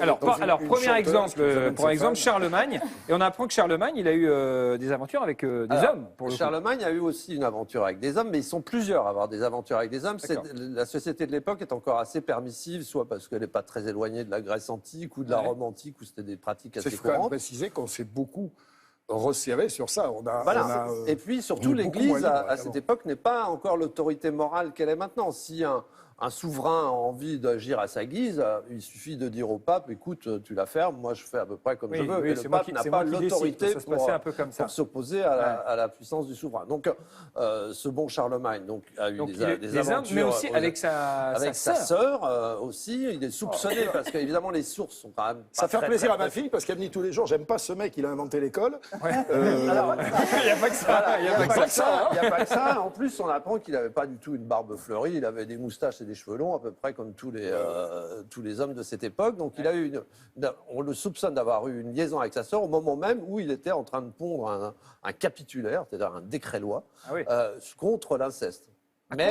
Alors, premier exemple, Charlemagne. Et on apprend que Charlemagne, il a eu des aventures avec des hommes. Pour le coup. Charlemagne a eu aussi une aventure avec des hommes, mais ils sont plusieurs à avoir des aventures avec des hommes. La société de l'époque est encore assez permissive, soit parce qu'elle n'est pas très éloignée de la Grèce antique ou de la Rome antique, où c'était des pratiques assez courantes. Il faut quand même préciser qu'on s'est beaucoup resserré sur ça. Et puis surtout, l'Église, à cette époque, n'est pas encore l'autorité morale qu'elle est maintenant. Si un souverain a envie d'agir à sa guise, il suffit de dire au pape, écoute, tu la fermes, moi je fais à peu près comme je veux. Oui, et le pape n'a pas l'autorité pour s'opposer à la puissance du souverain. Donc, ce bon Charlemagne a eu des aventures. Mais aussi avec sa sœur aussi. Il est soupçonné parce qu'évidemment les sources sont quand même. Ça fait plaisir à ma fille parce qu'elle me dit tous les jours, j'aime pas ce mec, il a inventé l'école. Il n'y a pas que ça. Il n'y a pas que ça. En plus, on apprend qu'il n'avait pas du tout une barbe fleurie. Il avait des moustaches et des cheveux longs, à peu près comme tous les hommes de cette époque. Donc, on le soupçonne d'avoir eu une liaison avec sa sœur au moment même où il était en train de pondre un capitulaire, c'est-à-dire un décret-loi, contre l'inceste. Mais